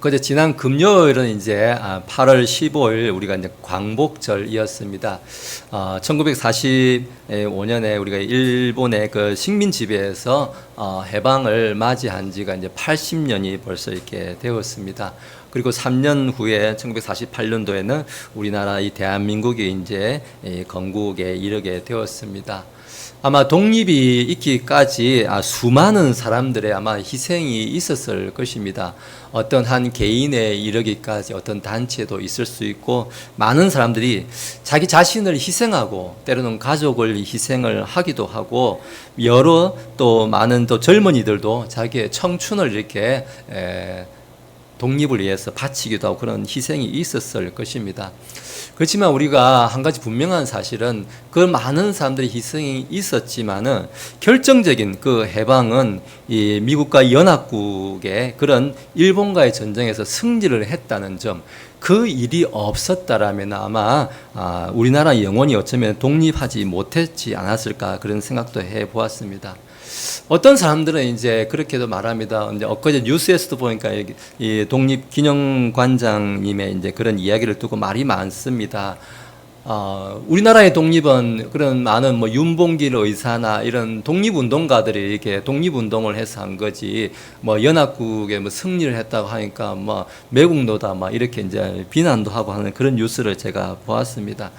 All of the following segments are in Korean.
그제 지난 금요일은 이제 8월 15일 우리가 이제 광복절이었습니다. 1945년에 우리가 일본의 그 식민 지배에서 해방을 맞이한 지가 이제 80년이 벌써 이렇게 되었습니다. 그리고 3년 후에 1948년도에는 우리나라 이 대한민국이 이제 건국에 이르게 되었습니다. 아마 독립이 있기까지 수많은 사람들의 아마 희생이 있었을 것입니다. 어떤 한 개인에 이르기까지 어떤 단체도 있을 수 있고, 많은 사람들이 자기 자신을 희생하고 때로는 가족을 희생을 하기도 하고, 여러 또 많은 또 젊은이들도 자기의 청춘을 이렇게 독립을 위해서 바치기도 하고 그런 희생이 있었을 것입니다. 그렇지만 우리가 한 가지 분명한 사실은 그 많은 사람들의 희생이 있었지만은 결정적인 그 해방은 이 미국과 연합국의 그런 일본과의 전쟁에서 승리를 했다는 점, 그 일이 없었다라면 아마 우리나라 영원히 어쩌면 독립하지 못했지 않았을까 그런 생각도 해보았습니다. 어떤 사람들은 이제 그렇게도 말합니다. 이제 엊그제 뉴스에서도 보니까 이 독립기념관장님의 이제 그런 이야기를 두고 말이 많습니다. 우리나라의 독립은 그런 많은 뭐 윤봉길 의사나 이런 독립운동가들이 이렇게 독립운동을 해서 한 거지, 뭐 연합국에 뭐 승리를 했다고 하니까 뭐 매국노다 막 이렇게 이제 비난도 하고 하는 그런 뉴스를 제가 보았습니다.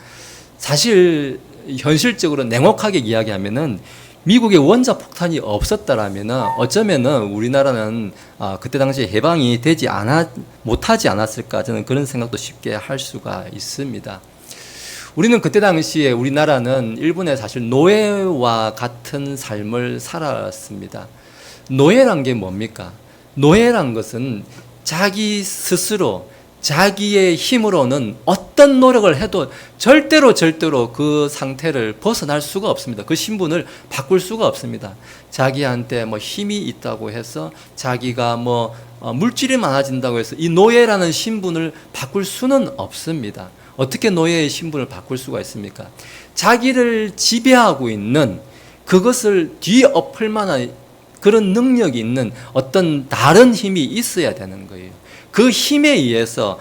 사실 현실적으로 냉혹하게 이야기하면은 미국의 원자 폭탄이 없었다라면 어쩌면은 우리나라는 그때 당시에 해방이 되지 못하지 않았을까, 저는 그런 생각도 쉽게 할 수가 있습니다. 우리는 그때 당시에 우리나라는 일본의 사실 노예와 같은 삶을 살았습니다. 노예란 게 뭡니까? 노예란 것은 자기 스스로 자기의 힘으로는 어떤 노력을 해도 절대로 그 상태를 벗어날 수가 없습니다. 그 신분을 바꿀 수가 없습니다. 자기한테 뭐 힘이 있다고 해서 자기가 뭐 물질이 많아진다고 해서 이 노예라는 신분을 바꿀 수는 없습니다. 어떻게 노예의 신분을 바꿀 수가 있습니까? 자기를 지배하고 있는 그것을 뒤엎을 만한 그런 능력이 있는 어떤 다른 힘이 있어야 되는 거예요. 그 힘에 의해서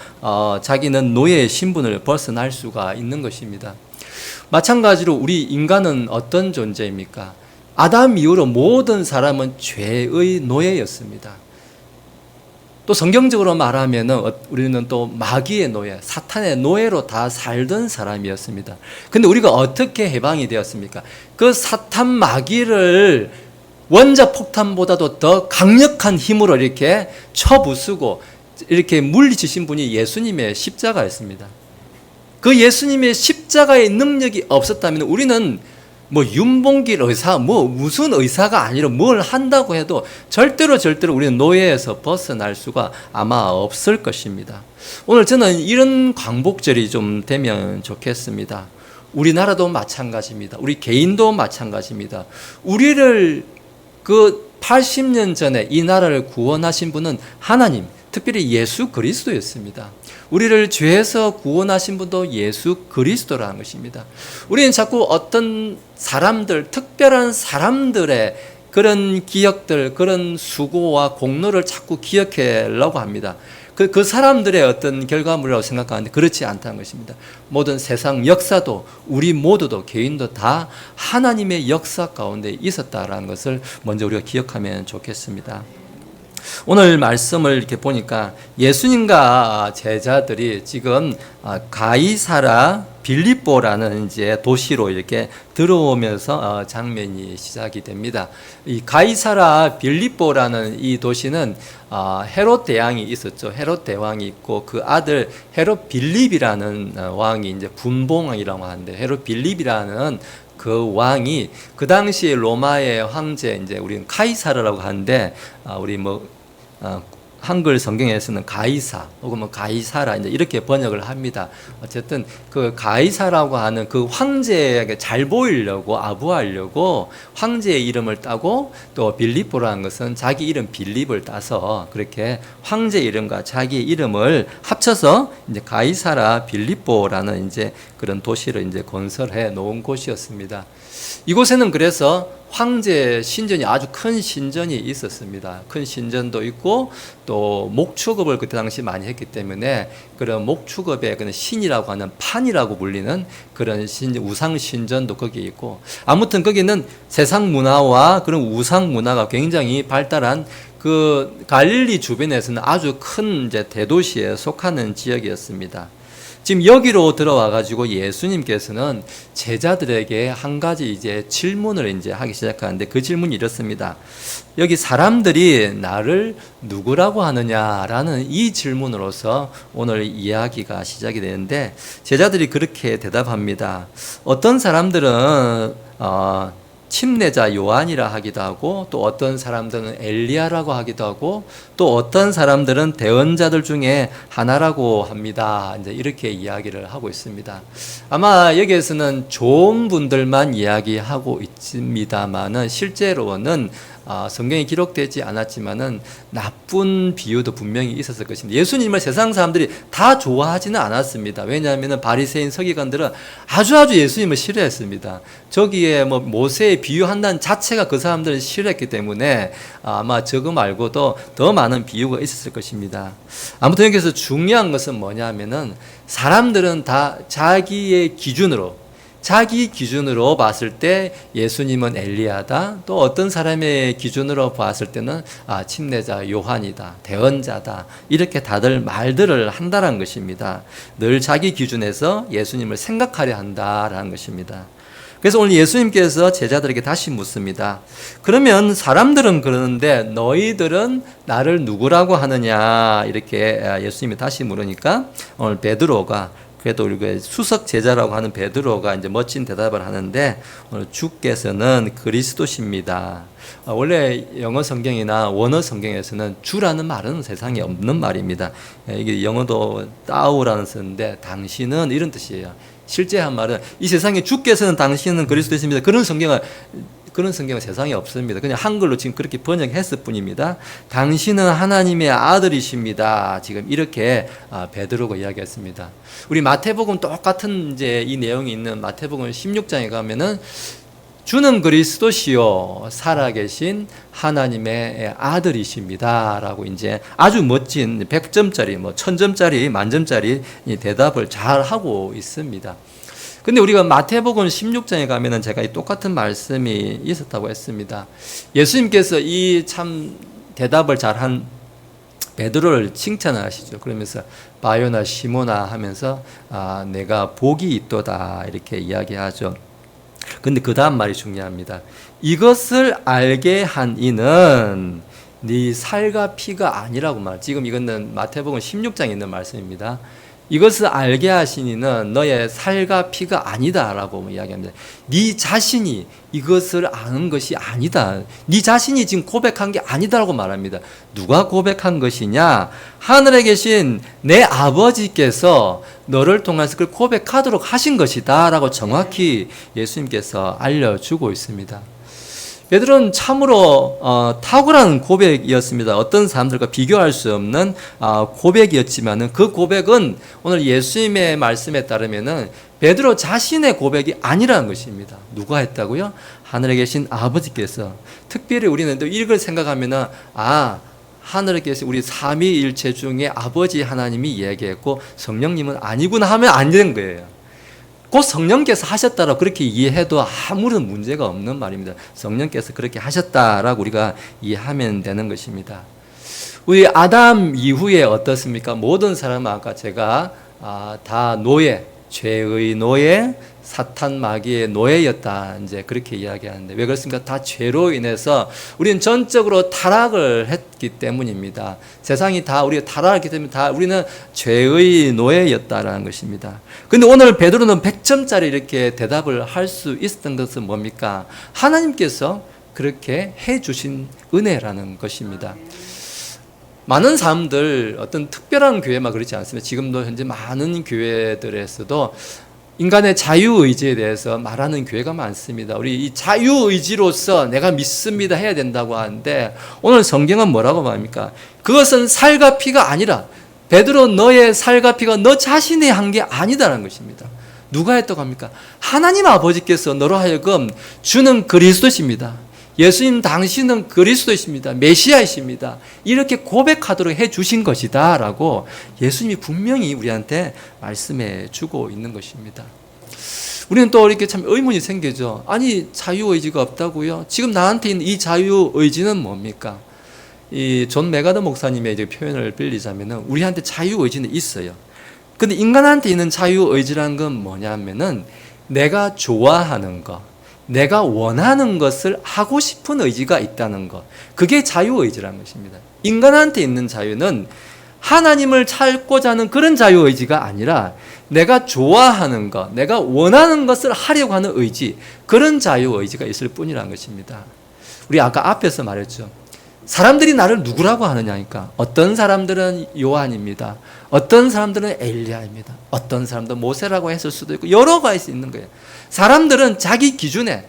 자기는 노예의 신분을 벗어날 수가 있는 것입니다. 마찬가지로 우리 인간은 어떤 존재입니까? 아담 이후로 모든 사람은 죄의 노예였습니다. 또 성경적으로 말하면 우리는 또 마귀의 노예, 사탄의 노예로 다 살던 사람이었습니다. 근데 우리가 어떻게 해방이 되었습니까? 그 사탄 마귀를 원자 폭탄보다도 더 강력한 힘으로 이렇게 쳐부수고 이렇게 물리치신 분이 예수님의 십자가였습니다. 그 예수님의 십자가의 능력이 없었다면 우리는 뭐 윤봉길 의사, 뭐 무슨 의사가 아니라 뭘 한다고 해도 절대로 우리는 노예에서 벗어날 수가 아마 없을 것입니다. 오늘 저는 이런 광복절이 좀 되면 좋겠습니다. 우리나라도 마찬가지입니다. 우리 개인도 마찬가지입니다. 우리를 그 80년 전에 이 나라를 구원하신 분은 하나님, 특별히 예수 그리스도였습니다. 우리를 죄에서 구원하신 분도 예수 그리스도라는 것입니다. 우리는 자꾸 어떤 사람들, 특별한 사람들의 그런 기억들, 그런 수고와 공로를 자꾸 기억하려고 합니다. 그 사람들의 어떤 결과물이라고 생각하는데 그렇지 않다는 것입니다. 모든 세상 역사도 우리 모두도 개인도 다 하나님의 역사 가운데 있었다라는 것을 먼저 우리가 기억하면 좋겠습니다. 오늘 말씀을 이렇게 보니까 예수님과 제자들이 지금 가이사라 빌립보라는 이제 도시로 이렇게 들어오면서 장면이 시작이 됩니다. 이 가이사라 빌립보라는 이 도시는 헤롯 대왕이 있었죠. 헤롯 대왕이 있고 그 아들 헤롯 빌립이라는 왕이 이제 분봉왕이라고 하는데, 헤롯 빌립이라는 그 왕이 그 당시에 로마의 황제, 이제 우리는 카이사르라고 하는데 우리 한글 성경에서는 가이사 혹은 뭐 가이사라 이렇게 번역을 합니다. 어쨌든 그 가이사라고 하는 그 황제에게 잘 보이려고 아부하려고 황제의 이름을 따고, 또 빌립보라는 것은 자기 이름 빌립을 따서 그렇게 황제 이름과 자기 이름을 합쳐서 이제 가이사라 빌립보라는 이제 그런 도시를 이제 건설해 놓은 곳이었습니다. 이곳에는 그래서 황제 신전이 아주 큰 신전이 있었습니다. 큰 신전도 있고 또 목축업을 그때 당시 많이 했기 때문에 그런 목축업의 그런 신이라고 하는 판이라고 불리는 그런 우상 신전도 거기에 있고, 아무튼 거기는 세상 문화와 그런 우상 문화가 굉장히 발달한 그 갈릴리 주변에서는 아주 큰 이제 대도시에 속하는 지역이었습니다. 지금 여기로 들어와 가지고 예수님께서는 제자들에게 한 가지 이제 질문을 이제 하기 시작하는데, 그 질문이 이렇습니다. 여기 사람들이 나를 누구라고 하느냐라는 이 질문으로서 오늘 이야기가 시작이 되는데, 제자들이 그렇게 대답합니다. 어떤 사람들은 침례자 요한이라 하기도 하고, 또 어떤 사람들은 엘리야라고 하기도 하고, 또 어떤 사람들은 대언자들 중에 하나라고 합니다. 이제 이렇게 이야기를 하고 있습니다. 아마 여기에서는 좋은 분들만 이야기하고 있습니다만은 실제로는 성경에 기록되지 않았지만은 나쁜 비유도 분명히 있었을 것입니다. 예수님을 세상 사람들이 다 좋아하지는 않았습니다. 왜냐하면 바리새인 서기관들은 아주 예수님을 싫어했습니다. 저기에 뭐 모세의 비유한다는 자체가 그 사람들을 싫어했기 때문에 아마 저거 말고도 더 많은 비유가 있었을 것입니다. 아무튼 여기서 중요한 것은 뭐냐면은 사람들은 다 자기 기준으로 봤을 때 예수님은 엘리야다, 또 어떤 사람의 기준으로 봤을 때는 침례자 요한이다, 대언자다, 이렇게 다들 말들을 한다는 것입니다. 늘 자기 기준에서 예수님을 생각하려 한다라는 것입니다. 그래서 오늘 예수님께서 제자들에게 다시 묻습니다. 그러면 사람들은 그러는데 너희들은 나를 누구라고 하느냐, 이렇게 예수님이 다시 물으니까 오늘 베드로가, 그래도 우리가 수석 제자라고 하는 베드로가 이제 멋진 대답을 하는데, 오늘 주께서는 그리스도십니다. 원래 영어 성경이나 원어 성경에서는 주라는 말은 세상에 없는 말입니다. 이게 영어도 따우라는 뜻인데 당신은 이런 뜻이에요. 실제 한 말은 이 세상에 주께서는 당신은 그리스도십니다. 그런 성경은 세상에 없습니다. 그냥 한글로 지금 그렇게 번역했을 뿐입니다. 당신은 하나님의 아들이십니다. 지금 이렇게 베드로가 이야기했습니다. 우리 마태복음 똑같은 이제 이 내용이 있는 마태복음 16장에 가면은 주는 그리스도시요 살아계신 하나님의 아들이십니다라고 이제 아주 멋진 100점짜리, 뭐 1000점짜리, 만점짜리 대답을 잘 하고 있습니다. 근데 우리가 마태복음 16장에 가면은 제가 이 똑같은 말씀이 있었다고 했습니다. 예수님께서 이 참 대답을 잘한 베드로를 칭찬하시죠. 그러면서 바요나 시모나 하면서 내가 복이 있도다 이렇게 이야기하죠. 근데 그 다음 말이 중요합니다. 이것을 알게 한 이는 네 살과 피가 아니라고 말. 지금 이거는 마태복음 16장에 있는 말씀입니다. 이것을 알게 하신 이는 너의 살과 피가 아니다라고 이야기합니다. 네 자신이 이것을 아는 것이 아니다. 네 자신이 지금 고백한 게 아니다라고 말합니다. 누가 고백한 것이냐? 하늘에 계신 내 아버지께서 너를 통해서 그걸 고백하도록 하신 것이다 라고 정확히 예수님께서 알려주고 있습니다. 베드로는 참으로 탁월한 고백이었습니다. 어떤 사람들과 비교할 수 없는 고백이었지만 그 고백은 오늘 예수님의 말씀에 따르면 베드로 자신의 고백이 아니라는 것입니다. 누가 했다고요? 하늘에 계신 아버지께서. 특별히 우리는 또 이걸 생각하면 하늘에 계신 우리 삼위일체 중에 아버지 하나님이 이야기했고 성령님은 아니구나 하면 안 되는 거예요. 곧 성령께서 하셨다라고 그렇게 이해해도 아무런 문제가 없는 말입니다. 성령께서 그렇게 하셨다라고 우리가 이해하면 되는 것입니다. 우리 아담 이후에 어떻습니까? 모든 사람은 아까 제가 다 죄의 노예, 사탄 마귀의 노예였다. 이제 그렇게 이야기하는데 왜 그렇습니까? 다 죄로 인해서 우리는 전적으로 타락을 했기 때문입니다. 세상이 다 우리가 타락했기 때문에 다 우리는 죄의 노예였다라는 것입니다. 근데 오늘 베드로는 100점짜리 이렇게 대답을 할 수 있었던 것은 뭡니까? 하나님께서 그렇게 해 주신 은혜라는 것입니다. 많은 사람들 어떤 특별한 교회만 그렇지 않습니다. 지금도 현재 많은 교회들에서도 인간의 자유의지에 대해서 말하는 교회가 많습니다. 우리 이 자유의지로서 내가 믿습니다 해야 된다고 하는데 오늘 성경은 뭐라고 말합니까? 그것은 살과 피가 아니라 베드로 너의 살과 피가 너 자신이 한 게 아니다라는 것입니다. 누가 했다고 합니까? 하나님 아버지께서 너로 하여금 주는 그리스도십니다. 예수님 당신은 그리스도이십니다. 메시아이십니다. 이렇게 고백하도록 해주신 것이다 라고 예수님이 분명히 우리한테 말씀해 주고 있는 것입니다. 우리는 또 이렇게 참 의문이 생기죠. 아니, 자유의지가 없다고요? 지금 나한테 있는 이 자유의지는 뭡니까? 이 존 메가더 목사님의 이제 표현을 빌리자면은 우리한테 자유의지는 있어요. 근데 인간한테 있는 자유의지라는 건 뭐냐면은 내가 좋아하는 것, 내가 원하는 것을 하고 싶은 의지가 있다는 것. 그게 자유의지라는 것입니다. 인간한테 있는 자유는 하나님을 찾고자 하는 그런 자유의지가 아니라 내가 좋아하는 것, 내가 원하는 것을 하려고 하는 의지, 그런 자유의지가 있을 뿐이라는 것입니다. 우리 아까 앞에서 말했죠. 사람들이 나를 누구라고 하느냐니까. 어떤 사람들은 요한입니다. 어떤 사람들은 엘리야입니다. 어떤 사람들은 모세라고 했을 수도 있고 여러 가지 있는 거예요. 사람들은 자기 기준에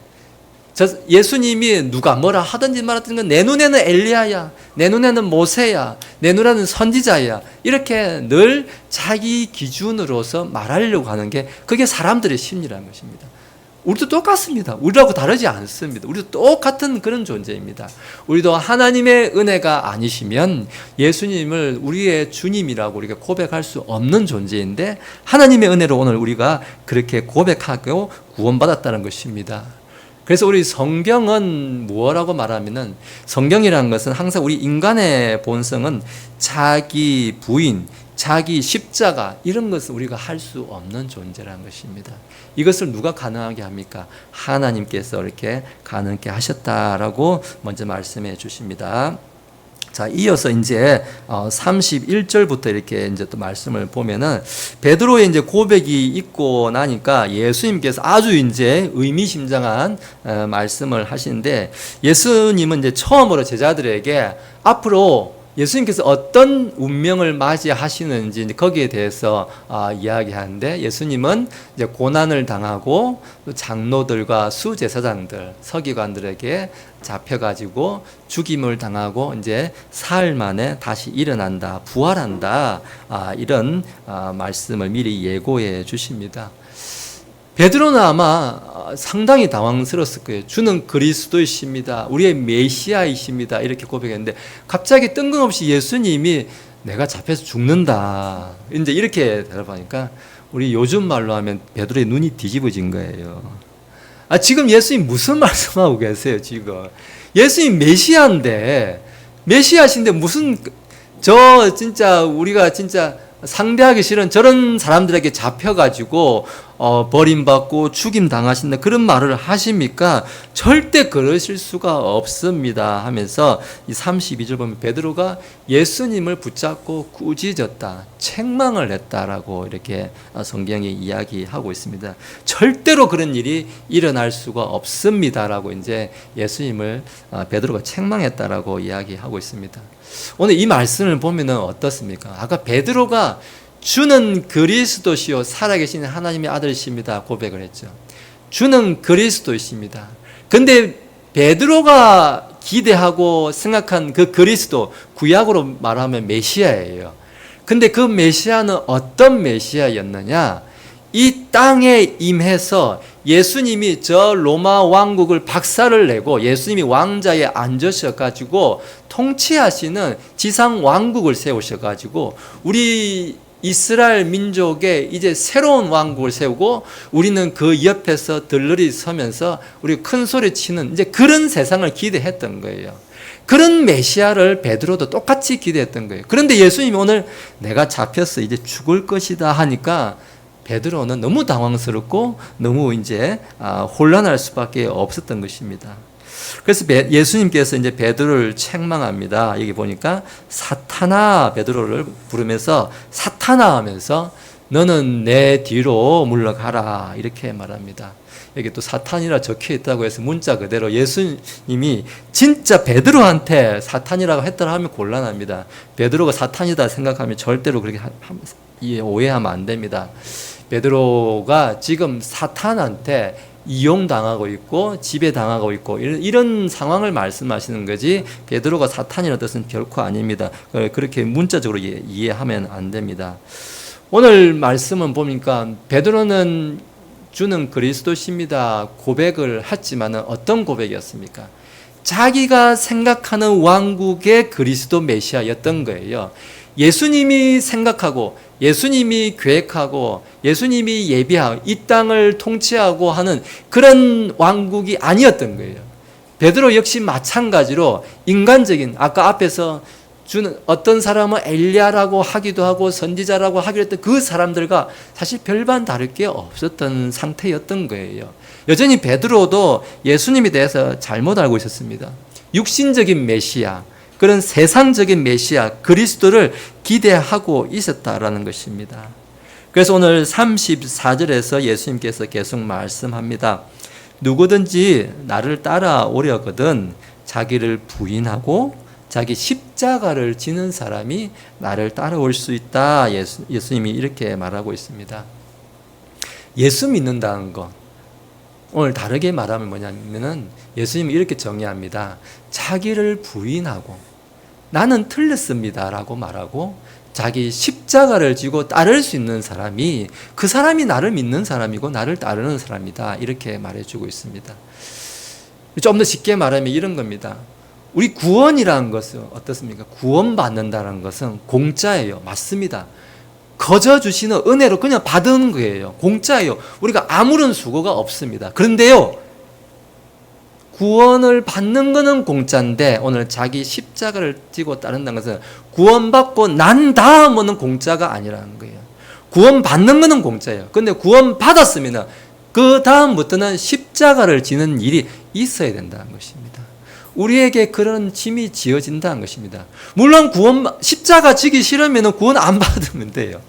예수님이 누가 뭐라 하든지 말하든지 내 눈에는 엘리야야, 내 눈에는 모세야, 내 눈에는 선지자야, 이렇게 늘 자기 기준으로서 말하려고 하는 게 그게 사람들의 심리라는 것입니다. 우리도 똑같습니다. 우리하고 다르지 않습니다. 우리도 똑같은 그런 존재입니다. 우리도 하나님의 은혜가 아니시면 예수님을 우리의 주님이라고 우리가 고백할 수 없는 존재인데 하나님의 은혜로 오늘 우리가 그렇게 고백하고 구원받았다는 것입니다. 그래서 우리 성경은 무엇라고 말하면은 성경이라는 것은 항상 우리 인간의 본성은 자기 부인, 자기 십자가 이런 것을 우리가 할 수 없는 존재라는 것입니다. 이것을 누가 가능하게 합니까? 하나님께서 이렇게 가능하게 하셨다라고 먼저 말씀해 주십니다. 자, 이어서 이제 31절부터 이렇게 이제 또 말씀을 보면은 베드로의 이제 고백이 있고 나니까 예수님께서 아주 이제 의미심장한 말씀을 하시는데 예수님은 이제 처음으로 제자들에게 앞으로 예수님께서 어떤 운명을 맞이하시는지 거기에 대해서 이야기하는데 예수님은 이제 고난을 당하고 장로들과 수제사장들, 서기관들에게 잡혀가지고 죽임을 당하고 이제 사흘 만에 다시 일어난다, 부활한다, 이런 말씀을 미리 예고해 주십니다. 베드로는 아마 상당히 당황스러웠을 거예요. 주는 그리스도이십니다. 우리의 메시아이십니다. 이렇게 고백했는데 갑자기 뜬금없이 예수님이 내가 잡혀서 죽는다. 이제 이렇게 대답하니까 우리 요즘 말로 하면 베드로의 눈이 뒤집어진 거예요. 지금 예수님 무슨 말씀하고 계세요, 지금? 예수님 메시아신데 무슨 진짜 우리가 진짜 상대하기 싫은 저런 사람들에게 잡혀가지고 버림받고 죽임당하신다 그런 말을 하십니까? 절대 그러실 수가 없습니다 하면서 이 32절 보면 베드로가 예수님을 붙잡고 꾸짖었다, 책망을 했다라고 이렇게 성경이 이야기하고 있습니다. 절대로 그런 일이 일어날 수가 없습니다라고 이제 예수님을 베드로가 책망했다라고 이야기하고 있습니다. 오늘 이 말씀을 보면은 어떻습니까? 아까 베드로가 주는 그리스도시요 살아계신 하나님의 아들이십니다 고백을 했죠. 주는 그리스도이십니다. 근데 베드로가 기대하고 생각한 그 그리스도, 구약으로 말하면 메시아예요. 근데 그 메시아는 어떤 메시아였느냐? 이 땅에 임해서 예수님이 저 로마 왕국을 박살을 내고 예수님이 왕자에 앉으셔가지고 통치하시는 지상 왕국을 세우셔가지고 우리 이스라엘 민족의 이제 새로운 왕국을 세우고 우리는 그 옆에서 들러리 서면서 우리 큰 소리 치는 이제 그런 세상을 기대했던 거예요. 그런 메시아를 베드로도 똑같이 기대했던 거예요. 그런데 예수님이 오늘 내가 잡혀서 이제 죽을 것이다 하니까 베드로는 너무 당황스럽고 너무 이제 혼란할 수밖에 없었던 것입니다. 그래서 예수님께서 이제 베드로를 책망합니다. 여기 보니까 사탄아, 베드로를 부르면서 사탄아 하면서 너는 내 뒤로 물러가라 이렇게 말합니다. 여기 또 사탄이라 적혀 있다고 해서 문자 그대로 예수님이 진짜 베드로한테 사탄이라고 했더라 하면 곤란합니다. 베드로가 사탄이다 생각하면 절대로 그렇게 오해하면 안 됩니다. 베드로가 지금 사탄한테 이용당하고 있고 지배당하고 있고 이런 상황을 말씀하시는 거지 베드로가 사탄이라는 뜻은 결코 아닙니다. 그렇게 문자적으로 이해하면 안 됩니다. 오늘 말씀은 보니까 베드로는 주는 그리스도십니다 고백을 했지만은 어떤 고백이었습니까? 자기가 생각하는 왕국의 그리스도 메시아였던 거예요. 예수님이 생각하고 예수님이 계획하고 예수님이 예비하고 이 땅을 통치하고 하는 그런 왕국이 아니었던 거예요. 베드로 역시 마찬가지로 인간적인, 아까 앞에서 주는 어떤 사람은 엘리야라고 하기도 하고 선지자라고 하기도 했던 그 사람들과 사실 별반 다를 게 없었던 상태였던 거예요. 여전히 베드로도 예수님에 대해서 잘못 알고 있었습니다. 육신적인 메시아, 그런 세상적인 메시아 그리스도를 기대하고 있었다라는 것입니다. 그래서 오늘 34절에서 예수님께서 계속 말씀합니다. 누구든지 나를 따라오려거든 자기를 부인하고 자기 십자가를 지는 사람이 나를 따라올 수 있다. 예수님이 이렇게 말하고 있습니다. 예수 믿는다는 것, 오늘 다르게 말하면 뭐냐면은 예수님이 이렇게 정의합니다. 자기를 부인하고 나는 틀렸습니다 라고 말하고 자기 십자가를 지고 따를 수 있는 사람이 그 사람이 나를 믿는 사람이고 나를 따르는 사람이다, 이렇게 말해주고 있습니다. 좀 더 쉽게 말하면 이런 겁니다. 우리 구원이라는 것은 어떻습니까? 구원받는다는 것은 공짜예요. 맞습니다. 거저 주시는 은혜로 그냥 받은 거예요. 공짜예요. 우리가 아무런 수고가 없습니다. 그런데요, 구원을 받는 것은 공짜인데 오늘 자기 십자가를 지고 따른다는 것은 구원받고 난 다음은 공짜가 아니라는 거예요. 구원받는 것은 공짜예요. 그런데 구원받았으면 그 다음부터는 십자가를 지는 일이 있어야 된다는 것입니다. 우리에게 그런 짐이 지어진다는 것입니다. 물론 십자가 지기 싫으면 구원 안 받으면 돼요.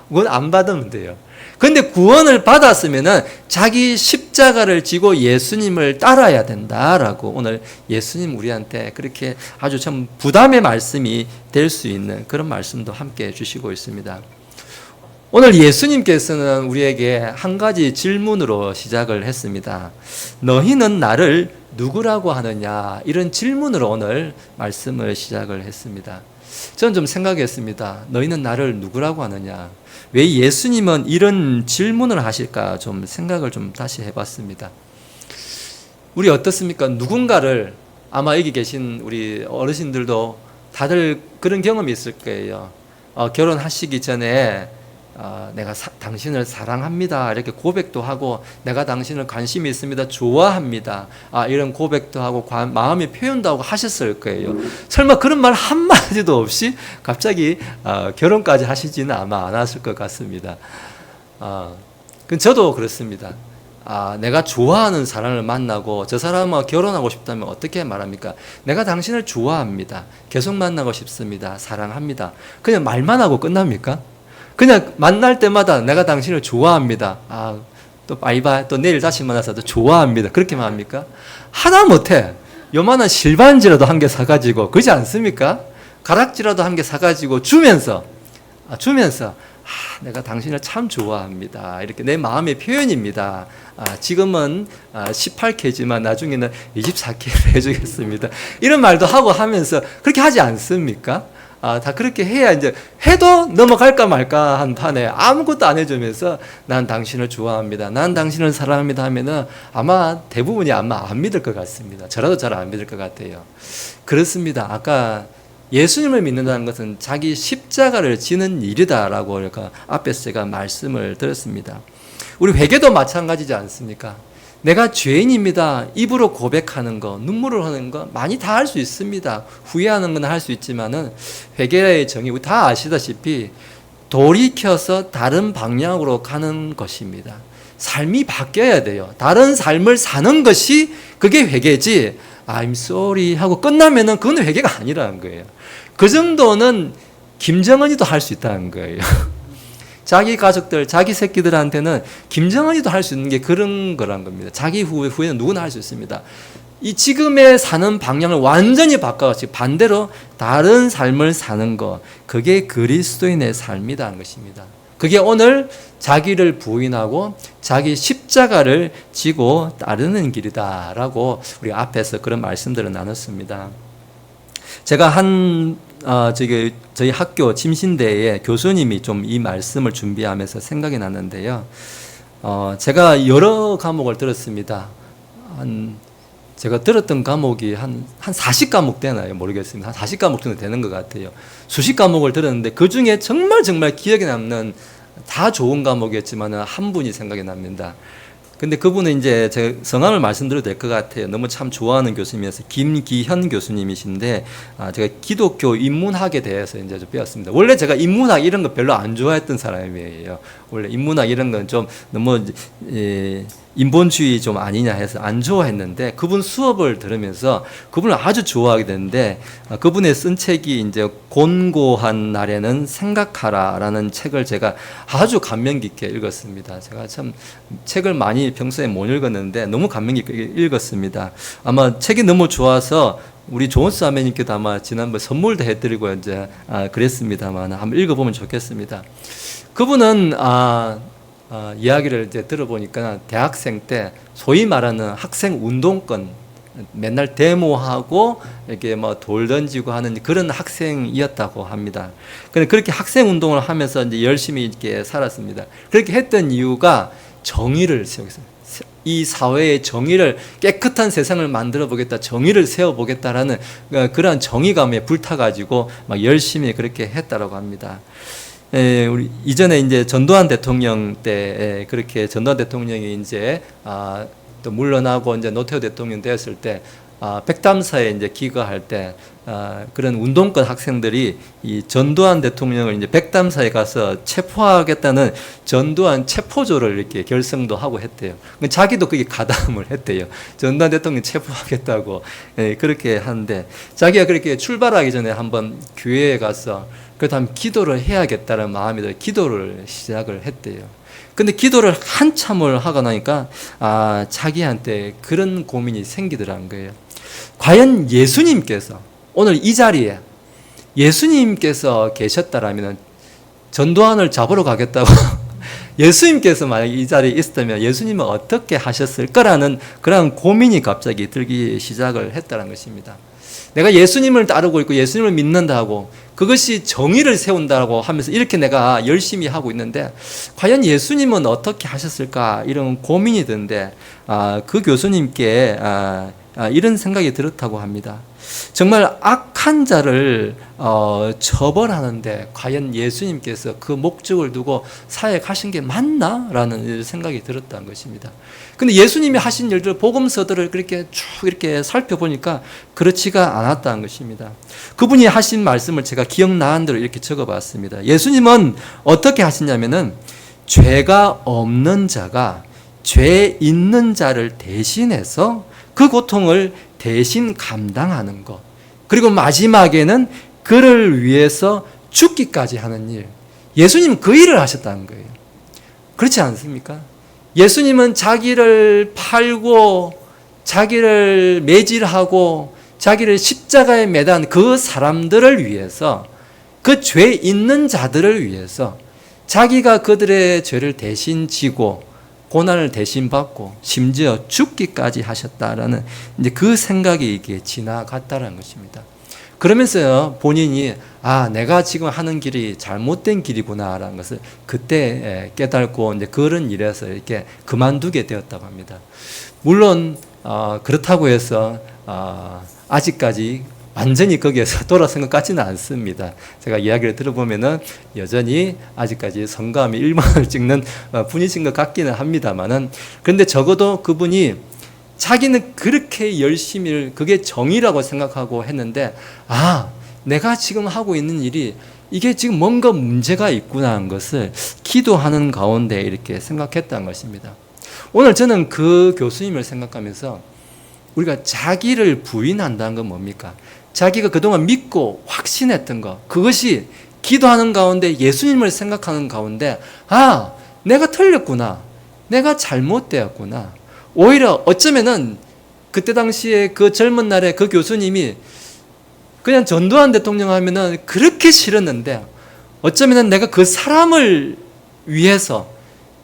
구원 안 받으면 돼요. 그런데 구원을 받았으면 자기 십자가를 지고 예수님을 따라야 된다라고 오늘 예수님 우리한테 그렇게 아주 참 부담의 말씀이 될 수 있는 그런 말씀도 함께 해주시고 있습니다. 오늘 예수님께서는 우리에게 한 가지 질문으로 시작을 했습니다. 너희는 나를 누구라고 하느냐, 이런 질문으로 오늘 말씀을 시작을 했습니다. 저는 좀 생각했습니다. 너희는 나를 누구라고 하느냐, 왜 예수님은 이런 질문을 하실까 좀 생각을 좀 다시 해봤습니다. 우리 어떻습니까? 누군가를, 아마 여기 계신 우리 어르신들도 다들 그런 경험이 있을 거예요. 결혼하시기 전에 내가 당신을 사랑합니다 이렇게 고백도 하고, 내가 당신을 관심이 있습니다, 좋아합니다, 이런 고백도 하고 마음의 표현도 하고 하셨을 거예요. 설마 그런 말 한마디도 없이 갑자기 결혼까지 하시지는 아마 않았을 것 같습니다. 저도 그렇습니다. 내가 좋아하는 사람을 만나고 저 사람과 결혼하고 싶다면 어떻게 말합니까? 내가 당신을 좋아합니다, 계속 만나고 싶습니다, 사랑합니다. 그냥 말만 하고 끝납니까? 그냥 만날 때마다 내가 당신을 좋아합니다, 또 바이바이, 또 내일 다시 만나서 또 좋아합니다, 그렇게만 합니까? 하나 못해. 요만한 실반지라도 한 개 사가지고, 그렇지 않습니까? 가락지라도 한 개 사가지고 주면서 내가 당신을 참 좋아합니다, 이렇게 내 마음의 표현입니다. 지금은 18K지만 나중에는 24K를 해주겠습니다, 이런 말도 하고 하면서 그렇게 하지 않습니까? 다 그렇게 해야 이제 해도 넘어갈까 말까 한 판에 아무것도 안 해주면서 난 당신을 좋아합니다, 난 당신을 사랑합니다 하면은 아마 대부분이 안 믿을 것 같습니다. 저라도 잘 안 믿을 것 같아요. 그렇습니다. 아까 예수님을 믿는다는 것은 자기 십자가를 지는 일이다라고 앞에서 제가 말씀을 드렸습니다. 우리 회개도 마찬가지지 않습니까? 내가 죄인입니다, 입으로 고백하는 거, 눈물을 흘리는 거 많이 다 할 수 있습니다. 후회하는 건 할 수 있지만은 회개의 정의 우리 다 아시다시피 돌이켜서 다른 방향으로 가는 것입니다. 삶이 바뀌어야 돼요. 다른 삶을 사는 것이 그게 회개지, I'm sorry 하고 끝나면은 그건 회개가 아니라는 거예요. 그 정도는 김정은이도 할 수 있다는 거예요. 자기 가족들, 자기 새끼들한테는 김정은이도 할 수 있는 게 그런 거란 겁니다. 자기 후회는 누구나 할 수 있습니다. 이 지금의 사는 방향을 완전히 바꿔가지고 반대로 다른 삶을 사는 것, 그게 그리스도인의 삶이라는 것입니다. 그게 오늘 자기를 부인하고 자기 십자가를 지고 따르는 길이다라고 우리 앞에서 그런 말씀들을 나눴습니다. 제가 저희 학교 침신대에 교수님이 좀 이 말씀을 준비하면서 생각이 났는데요. 제가 여러 과목을 들었습니다. 제가 들었던 과목이 한 40과목 되나요? 모르겠습니다. 한 40과목 정도 되는 것 같아요. 수십 과목을 들었는데 그 중에 정말 기억에 남는, 다 좋은 과목이었지만 한 분이 생각이 납니다. 근데 그분은 이제 제 성함을 말씀드려도 될 것 같아요. 너무 참 좋아하는 교수님이어서 김기현 교수님이신데, 제가 기독교 인문학에 대해서 이제 좀 배웠습니다. 원래 제가 인문학 이런 거 별로 안 좋아했던 사람이에요. 원래 인문학 이런 건 좀 너무 인본주의 좀 아니냐 해서 안 좋아했는데, 그분 수업을 들으면서 그분을 아주 좋아하게 됐는데, 그분의 쓴 책이 이제 곤고한 날에는 생각하라라는 책을 제가 아주 감명 깊게 읽었습니다. 제가 참 책을 많이 평소에 못 읽었는데 너무 감명 깊게 읽었습니다. 아마 책이 너무 좋아서 우리 존스 아메님께도 아마 지난번 선물도 해드리고 이제 그랬습니다만 한번 읽어보면 좋겠습니다. 그분은 이야기를 이제 들어보니까 대학생 때 소위 말하는 학생 운동권, 맨날 데모하고 이렇게 뭐 돌 던지고 하는 그런 학생이었다고 합니다. 근데 그렇게 학생 운동을 하면서 이제 열심히 이렇게 살았습니다. 그렇게 했던 이유가 정의를 세우겠어요. 이 사회의 정의를, 깨끗한 세상을 만들어 보겠다, 정의를 세워 보겠다라는 그러한 정의감에 불타가지고 막 열심히 그렇게 했다라고 합니다. 우리 이전에 이제 전두환 대통령 때 그렇게 전두환 대통령이 이제 또 물러나고 이제 노태우 대통령 되었을 때 백담사에 이제 기거할 때 그런 운동권 학생들이 이 전두환 대통령을 이제 백담사에 가서 체포하겠다는 전두환 체포조를 이렇게 결성도 하고 했대요. 자기도 그게 가담을 했대요. 전두환 대통령 체포하겠다고 그렇게 하는데, 자기가 그렇게 출발하기 전에 한번 교회에 가서 그다음 기도를 해야겠다는 마음이 들어 기도를 시작을 했대요. 근데 기도를 한참을 하고 나니까 자기한테 그런 고민이 생기더라는 거예요. 과연 예수님께서 오늘 이 자리에 예수님께서 계셨다라면 전두환을 잡으러 가겠다고 예수님께서 만약 이 자리에 있었다면 예수님은 어떻게 하셨을 거라는 그런 고민이 갑자기 들기 시작을 했다는 것입니다. 내가 예수님을 따르고 있고 예수님을 믿는다고, 그것이 정의를 세운다고 하면서 이렇게 내가 열심히 하고 있는데 과연 예수님은 어떻게 하셨을까, 이런 고민이 드는데 그 교수님께 이런 생각이 들었다고 합니다. 정말 악한 자를 처벌하는데 과연 예수님께서 그 목적을 두고 사역하신 게 맞나? 라는 생각이 들었다는 것입니다. 근데 예수님이 하신 일들, 복음서들을 그렇게 쭉 이렇게 살펴보니까 그렇지가 않았다는 것입니다. 그분이 하신 말씀을 제가 기억나는 대로 이렇게 적어봤습니다. 예수님은 어떻게 하시냐면은 죄가 없는 자가 죄 있는 자를 대신해서 그 고통을 대신 감당하는 것, 그리고 마지막에는 그를 위해서 죽기까지 하는 일, 예수님은 그 일을 하셨다는 거예요. 그렇지 않습니까? 예수님은 자기를 팔고 자기를 매질하고 자기를 십자가에 매단 그 사람들을 위해서, 그 죄 있는 자들을 위해서 자기가 그들의 죄를 대신 지고 고난을 대신 받고 심지어 죽기까지 하셨다라는 이제 그 생각이 이게 지나갔다는 것입니다. 그러면서요, 본인이 내가 지금 하는 길이 잘못된 길이구나라는 것을 그때 깨닫고 이제 그런 일에서 이렇게 그만두게 되었다고 합니다. 물론 그렇다고 해서 아직까지 완전히 거기에서 돌아선 것 같지는 않습니다. 제가 이야기를 들어보면은 여전히 아직까지 성감이 1번을 찍는 분이신 것 같기는 합니다만은, 그런데 적어도 그분이 자기는 그렇게 열심히 그게 정의라고 생각하고 했는데 내가 지금 하고 있는 일이 이게 지금 뭔가 문제가 있구나 하는 것을 기도하는 가운데 이렇게 생각했다는 것입니다. 오늘 저는 그 교수님을 생각하면서 우리가 자기를 부인한다는 건 뭡니까? 자기가 그동안 믿고 확신했던 것, 그것이 기도하는 가운데 예수님을 생각하는 가운데 내가 틀렸구나, 내가 잘못되었구나. 오히려 어쩌면은 그때 당시에 그 젊은 날에 그 교수님이 그냥 전두환 대통령 하면은 그렇게 싫었는데 어쩌면은 내가 그 사람을 위해서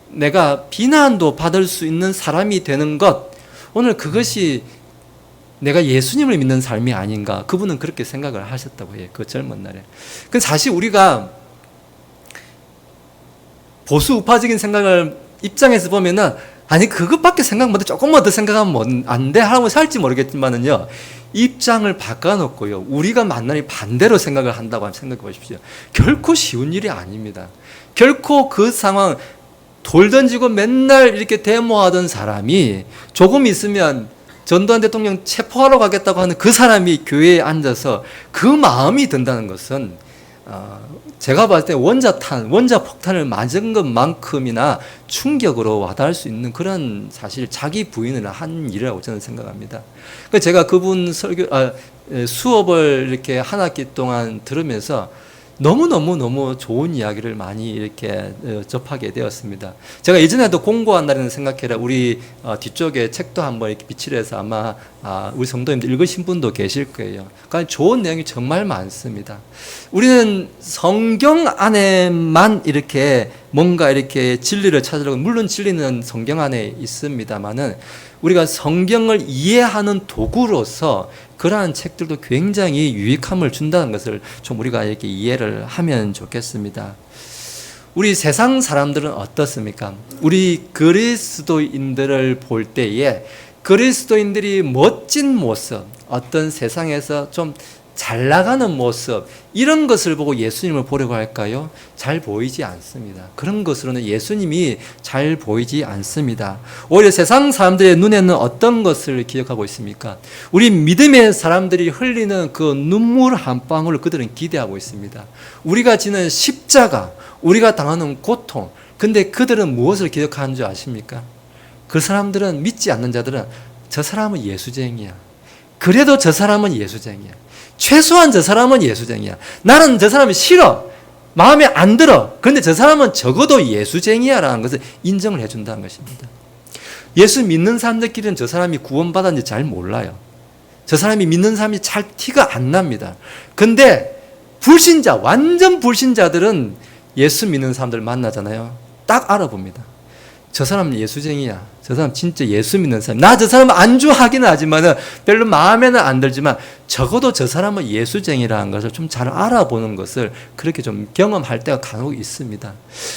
내가 비난도 받을 수 있는 사람이 되는 것, 오늘 그것이 내가 예수님을 믿는 삶이 아닌가, 그분은 그렇게 생각을 하셨다고 해요. 그 젊은 날에. 그 사실 우리가 보수 우파적인 생각을 입장에서 보면은 아니 그것밖에 생각 못해 조금만 더 생각하면 안 돼 하고 살지 모르겠지만은요 입장을 바꿔놓고요 우리가 만나니 반대로 생각을 한다고 한번 생각해 보십시오. 결코 쉬운 일이 아닙니다. 결코 그 상황 돌 던지고 맨날 이렇게 데모하던 사람이 조금 있으면 전두환 대통령 체포하러 가겠다고 하는 그 사람이 교회에 앉아서 그 마음이 든다는 것은 제가 봤을 때 원자폭탄을 맞은 것만큼이나 충격으로 와닿을 수 있는 그런 사실 자기 부인을 한 일이라고 저는 생각합니다. 그래서 제가 그분 수업을 이렇게 한 학기 동안 들으면서 너무 좋은 이야기를 많이 이렇게 접하게 되었습니다. 제가 예전에도 공고한 날에는 생각해라 우리 뒤쪽에 책도 한번 이렇게 비치를 해서 아마 우리 성도님들 읽으신 분도 계실 거예요. 그러니까 좋은 내용이 정말 많습니다. 우리는 성경 안에만 이렇게 뭔가 이렇게 진리를 찾으려고 물론 진리는 성경 안에 있습니다만은 우리가 성경을 이해하는 도구로서 그러한 책들도 굉장히 유익함을 준다는 것을 좀 우리가 이렇게 이해를 하면 좋겠습니다. 우리 세상 사람들은 어떻습니까? 우리 그리스도인들을 볼 때에 그리스도인들이 멋진 모습, 어떤 세상에서 좀 잘 나가는 모습 이런 것을 보고 예수님을 보려고 할까요? 잘 보이지 않습니다. 그런 것으로는 예수님이 잘 보이지 않습니다. 오히려 세상 사람들의 눈에는 어떤 것을 기억하고 있습니까? 우리 믿음의 사람들이 흘리는 그 눈물 한 방울을 그들은 기대하고 있습니다. 우리가 지는 십자가, 우리가 당하는 고통, 근데 그들은 무엇을 기억하는 줄 아십니까? 그 사람들은 믿지 않는 자들은 저 사람은 예수쟁이야. 그래도 저 사람은 예수쟁이야. 최소한 저 사람은 예수쟁이야. 나는 저 사람이 싫어. 마음에 안 들어. 그런데 저 사람은 적어도 예수쟁이야 라는 것을 인정을 해준다는 것입니다. 예수 믿는 사람들끼리는 저 사람이 구원받았는지 잘 몰라요. 저 사람이 믿는 사람이 잘 티가 안 납니다. 근데 불신자, 완전 불신자들은 예수 믿는 사람들 만나잖아요. 딱 알아봅니다. 저 사람은 예수쟁이야. 저 사람 진짜 예수 믿는 사람. 나 저 사람 안주하기는 하지만은 별로 마음에는 안 들지만 적어도 저 사람은 예수쟁이라는 것을 좀 잘 알아보는 것을 그렇게 좀 경험할 때가 간혹 있습니다.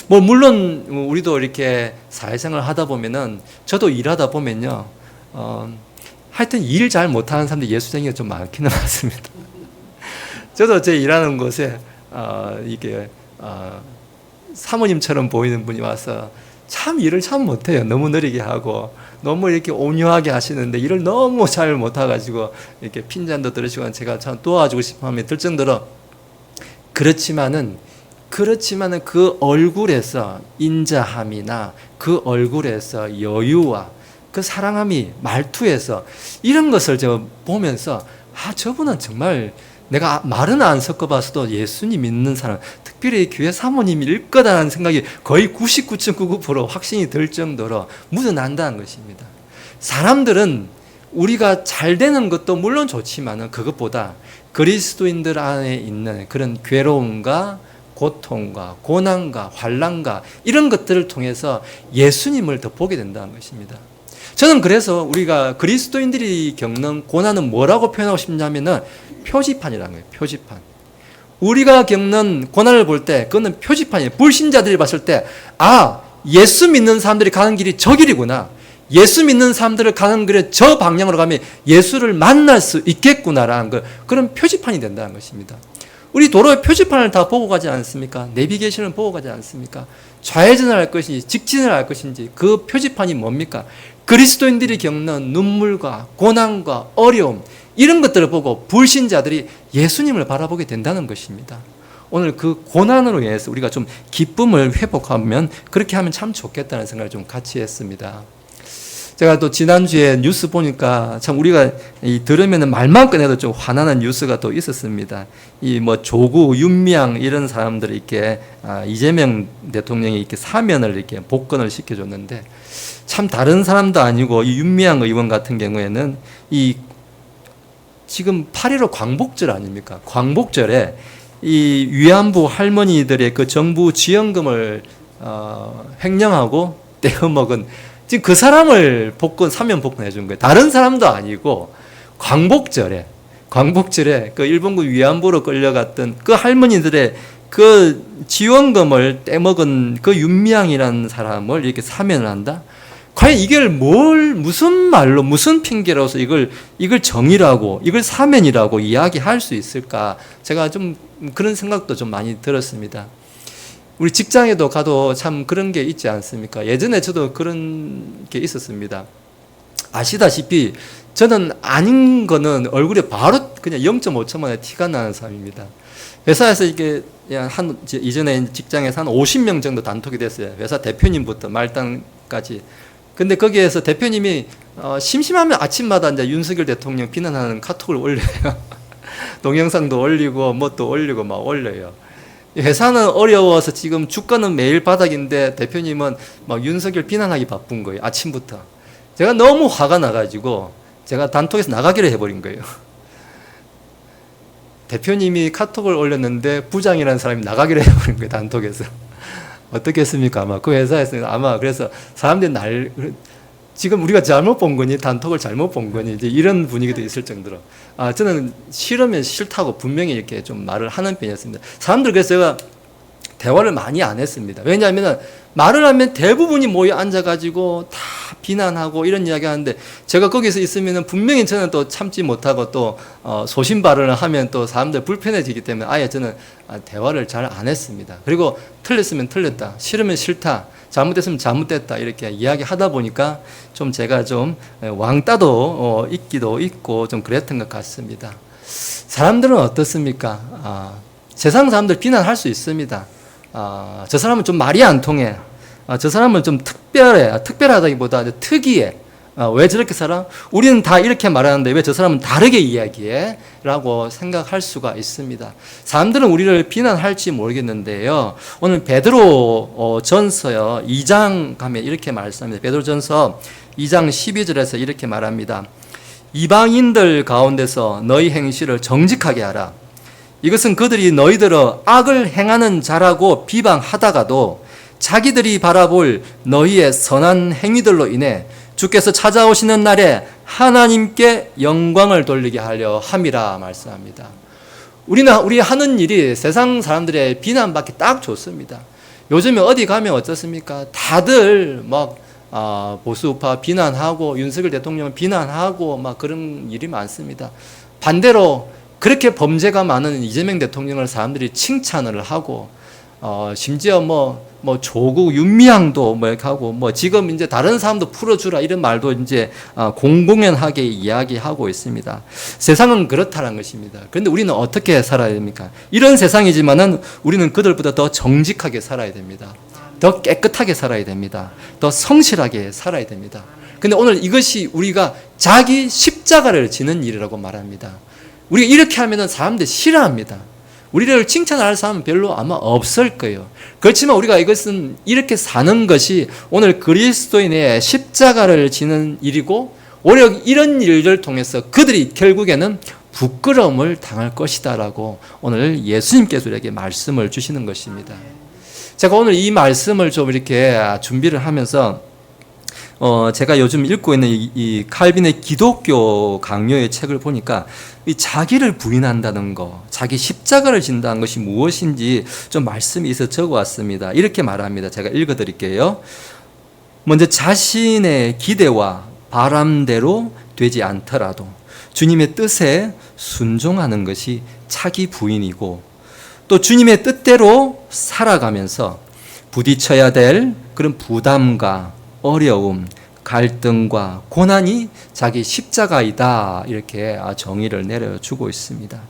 뭐 물론 우리도 이렇게 사회생활 하다 보면은 저도 일하다 보면요. 하여튼 일 잘 못하는 사람들 예수쟁이가 좀 많기는 많습니다. 저도 제 일하는 곳에 이게 사모님처럼 보이는 분이 와서 참 일을 참 못해요. 너무 느리게 하고 너무 이렇게 온유하게 하시는데 일을 너무 잘 못해가지고 이렇게 핀잔도 들으시고 제가 참 도와주고 싶어 하면 들 정도로 그렇지만은 그 얼굴에서 인자함이나 그 얼굴에서 여유와 그 사랑함이 말투에서 이런 것을 제가 보면서 저분은 정말 내가 말은 안 섞어봤어도 예수님 믿는 사람, 특별히 교회 사모님일 거다라는 생각이 거의 99.99% 확신이 들 정도로 묻어난다는 것입니다. 사람들은 우리가 잘 되는 것도 물론 좋지만 그것보다 그리스도인들 안에 있는 그런 괴로움과 고통과 고난과 환난과 이런 것들을 통해서 예수님을 더 보게 된다는 것입니다. 저는 그래서 우리가 그리스도인들이 겪는 고난은 뭐라고 표현하고 싶냐면은 표지판이라는 거예요. 표지판. 우리가 겪는 고난을 볼 때 그거는 표지판이에요. 불신자들이 봤을 때 예수 믿는 사람들이 가는 길이 저 길이구나. 예수 믿는 사람들을 가는 길에 저 방향으로 가면 예수를 만날 수 있겠구나라는 그런 표지판이 된다는 것입니다. 우리 도로에 표지판을 다 보고 가지 않습니까? 내비게이션을 보고 가지 않습니까? 좌회전을 할 것인지 직진을 할 것인지 그 표지판이 뭡니까? 그리스도인들이 겪는 눈물과 고난과 어려움 이런 것들을 보고 불신자들이 예수님을 바라보게 된다는 것입니다. 오늘 그 고난으로 인해서 우리가 좀 기쁨을 회복하면 그렇게 하면 참 좋겠다는 생각을 좀 같이 했습니다. 제가 또 지난주에 뉴스 보니까 참 우리가 들으면 말만 꺼내도 좀 화나는 뉴스가 또 있었습니다. 조구, 윤미향 이런 사람들이 이렇게 이재명 대통령이 이렇게 사면을 이렇게 복권을 시켜줬는데 참 다른 사람도 아니고 이 윤미향 의원 같은 경우에는 지금 8.15 광복절 아닙니까? 광복절에 이 위안부 할머니들의 그 정부 지원금을 횡령하고 떼어먹은 지금 그 사람을 사면 복권해 준 거예요. 다른 사람도 아니고 광복절에 그 일본군 위안부로 끌려갔던 그 할머니들의 그 지원금을 떼먹은 그 윤미향이라는 사람을 이렇게 사면을 한다? 과연 이걸 무슨 말로, 무슨 핑계로서 이걸 정의라고, 이걸 사면이라고 이야기할 수 있을까? 제가 좀 그런 생각도 좀 많이 들었습니다. 우리 직장에도 가도 참 그런 게 있지 않습니까? 예전에 저도 그런 게 있었습니다. 아시다시피 저는 아닌 거는 얼굴에 바로 그냥 0.5초 만에 티가 나는 사람입니다. 회사에서 이게 이전에 직장에서 한 50명 정도 단톡이 됐어요. 회사 대표님부터 말단까지. 근데 거기에서 대표님이 심심하면 아침마다 이제 윤석열 대통령 비난하는 카톡을 올려요. 동영상도 올리고 뭣도 올리고 막 올려요. 회사는 어려워서 지금 주가는 매일 바닥인데 대표님은 막 윤석열 비난하기 바쁜 거예요. 아침부터. 제가 너무 화가 나가지고 제가 단톡에서 나가기를 해버린 거예요. 대표님이 카톡을 올렸는데 부장이라는 사람이 나가기를 해버린 거예요. 단톡에서. 어떻겠습니까? 아마 그 회사에서 아마 그래서 사람들이 지금 우리가 잘못 본 거니 단톡을 잘못 본 거니 이제 이런 분위기도 있을 정도로 저는 싫으면 싫다고 분명히 이렇게 좀 말을 하는 편이었습니다. 사람들 그래서 제가 대화를 많이 안 했습니다. 왜냐하면 말을 하면 대부분이 모여 앉아가지고 다 비난하고 이런 이야기 하는데 제가 거기서 있으면 분명히 저는 또 참지 못하고 또 소신 발언을 하면 또 사람들 불편해지기 때문에 아예 저는 대화를 잘 안 했습니다. 그리고 틀렸으면 틀렸다, 싫으면 싫다, 잘못됐으면 잘못됐다 이렇게 이야기하다 보니까 좀 제가 좀 왕따도 있기도 있고 좀 그랬던 것 같습니다. 사람들은 어떻습니까? 세상 사람들 비난할 수 있습니다. 저 사람은 좀 말이 안 통해. 저 사람은 좀 특별해. 특별하다기보다 특이해. 왜 저렇게 살아? 우리는 다 이렇게 말하는데 왜 저 사람은 다르게 이야기해? 라고 생각할 수가 있습니다. 사람들은 우리를 비난할지 모르겠는데요. 오늘 베드로 전서요 2장 가면 이렇게 말씀합니다. 베드로 전서 2장 12절에서 이렇게 말합니다. 이방인들 가운데서 너희 행실을 정직하게 하라. 이것은 그들이 너희들어 악을 행하는 자라고 비방하다가도 자기들이 바라볼 너희의 선한 행위들로 인해 주께서 찾아오시는 날에 하나님께 영광을 돌리게 하려 함이라 말씀합니다. 우리 하는 일이 세상 사람들의 비난받기 딱 좋습니다. 요즘에 어디 가면 어떻습니까? 다들 막 보수우파 비난하고 윤석열 대통령을 비난하고 막 그런 일이 많습니다. 반대로 그렇게 범죄가 많은 이재명 대통령을 사람들이 칭찬을 하고 심지어 조국 윤미향도 이렇게 하고 지금 이제 다른 사람도 풀어주라 이런 말도 이제 공공연하게 이야기하고 있습니다. 세상은 그렇다는 것입니다. 그런데 우리는 어떻게 살아야 됩니까? 이런 세상이지만은 우리는 그들보다 더 정직하게 살아야 됩니다. 더 깨끗하게 살아야 됩니다. 더 성실하게 살아야 됩니다. 근데 오늘 이것이 우리가 자기 십자가를 지는 일이라고 말합니다. 우리가 이렇게 하면은 사람들이 싫어합니다. 우리를 칭찬할 사람은 별로 아마 없을 거예요. 그렇지만 우리가 이것은 이렇게 사는 것이 오늘 그리스도인의 십자가를 지는 일이고 오히려 이런 일을 통해서 그들이 결국에는 부끄러움을 당할 것이다라고 오늘 예수님께서 우리에게 말씀을 주시는 것입니다. 제가 오늘 이 말씀을 좀 이렇게 준비를 하면서 제가 요즘 읽고 있는 이 칼빈의 기독교 강요의 책을 보니까 이 자기를 부인한다는 거, 자기 십자가를 진다는 것이 무엇인지 좀 말씀이 있어 적어왔습니다. 이렇게 말합니다. 제가 읽어드릴게요. 먼저 자신의 기대와 바람대로 되지 않더라도 주님의 뜻에 순종하는 것이 자기 부인이고 또 주님의 뜻대로 살아가면서 부딪혀야 될 그런 부담과 어려움, 갈등과 고난이 자기 십자가이다 이렇게 정의를 내려주고 있습니다.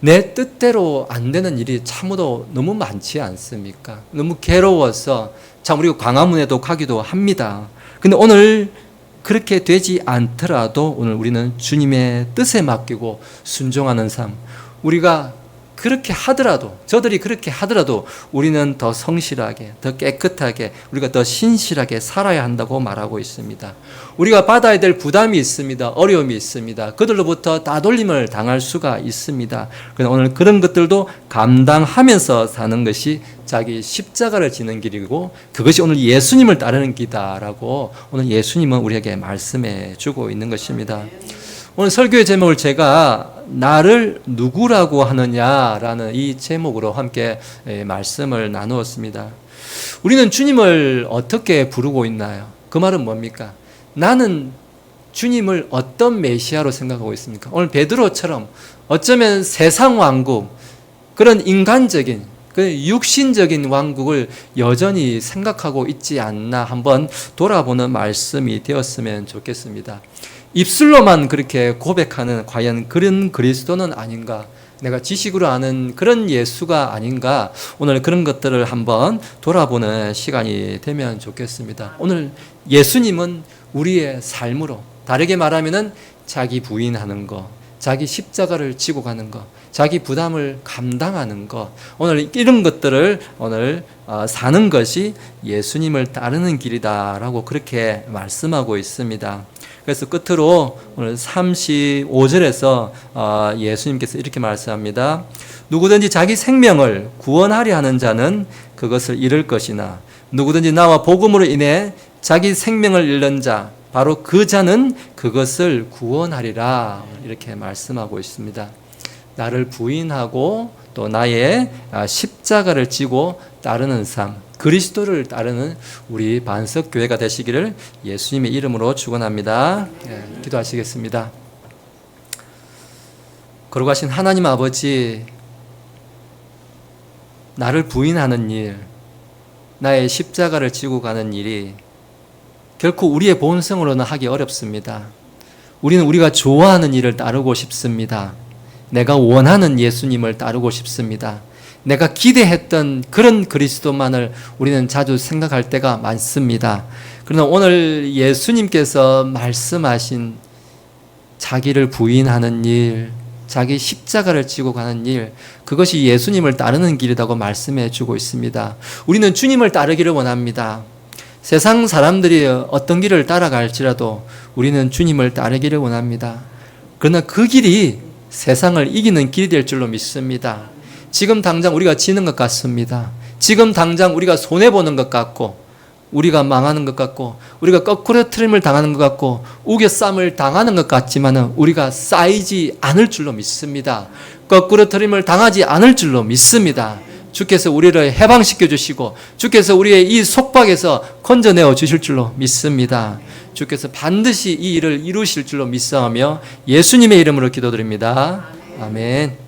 내 뜻대로 안 되는 일이 참으로 너무 많지 않습니까? 너무 괴로워서 참 우리가 광화문에도 가기도 합니다. 근데 오늘 그렇게 되지 않더라도 오늘 우리는 주님의 뜻에 맡기고 순종하는 삶, 우리가 그렇게 하더라도 저들이 그렇게 하더라도 우리는 더 성실하게 더 깨끗하게 우리가 더 신실하게 살아야 한다고 말하고 있습니다. 우리가 받아야 될 부담이 있습니다. 어려움이 있습니다. 그들로부터 따돌림을 당할 수가 있습니다. 그러나 오늘 그런 것들도 감당하면서 사는 것이 자기 십자가를 지는 길이고 그것이 오늘 예수님을 따르는 길이다라고 오늘 예수님은 우리에게 말씀해 주고 있는 것입니다. 오늘 설교의 제목을 제가 나를 누구라고 하느냐라는 이 제목으로 함께 말씀을 나누었습니다. 우리는 주님을 어떻게 부르고 있나요? 그 말은 뭡니까? 나는 주님을 어떤 메시아로 생각하고 있습니까? 오늘 베드로처럼 어쩌면 세상 왕국, 그런 인간적인, 육신적인 왕국을 여전히 생각하고 있지 않나 한번 돌아보는 말씀이 되었으면 좋겠습니다. 입술로만 그렇게 고백하는 과연 그런 그리스도는 아닌가? 내가 지식으로 아는 그런 예수가 아닌가? 오늘 그런 것들을 한번 돌아보는 시간이 되면 좋겠습니다. 오늘 예수님은 우리의 삶으로, 다르게 말하면은 자기 부인하는 거, 자기 십자가를 지고 가는 거, 자기 부담을 감당하는 것, 오늘 이런 것들을 오늘 사는 것이 예수님을 따르는 길이다라고 그렇게 말씀하고 있습니다. 그래서 끝으로 오늘 35절에서 예수님께서 이렇게 말씀합니다. 누구든지 자기 생명을 구원하려 하는 자는 그것을 잃을 것이나 누구든지 나와 복음으로 인해 자기 생명을 잃는 자, 바로 그 자는 그것을 구원하리라, 이렇게 말씀하고 있습니다. 나를 부인하고 또 나의 십자가를 지고 따르는 삶, 그리스도를 따르는 우리 반석교회가 되시기를 예수님의 이름으로 축원합니다. 기도하시겠습니다. 거룩하신 하나님 아버지, 나를 부인하는 일, 나의 십자가를 지고 가는 일이 결코 우리의 본성으로는 하기 어렵습니다. 우리는 우리가 좋아하는 일을 따르고 싶습니다. 내가 원하는 예수님을 따르고 싶습니다. 내가 기대했던 그런 그리스도만을 우리는 자주 생각할 때가 많습니다. 그러나 오늘 예수님께서 말씀하신 자기를 부인하는 일, 자기 십자가를 지고 가는 일, 그것이 예수님을 따르는 길이라고 말씀해 주고 있습니다. 우리는 주님을 따르기를 원합니다. 세상 사람들이 어떤 길을 따라갈지라도 우리는 주님을 따르기를 원합니다. 그러나 그 길이 세상을 이기는 길이 될 줄로 믿습니다. 지금 당장 우리가 지는 것 같습니다. 지금 당장 우리가 손해보는 것 같고, 우리가 망하는 것 같고, 우리가 거꾸로 트림을 당하는 것 같고, 우겨쌈을 당하는 것 같지만 우리가 쌓이지 않을 줄로 믿습니다. 거꾸로 트림을 당하지 않을 줄로 믿습니다. 주께서 우리를 해방시켜 주시고 주께서 우리의 이 속박에서 건져내어 주실 줄로 믿습니다. 주께서 반드시 이 일을 이루실 줄로 믿사오며 예수님의 이름으로 기도드립니다. 아멘.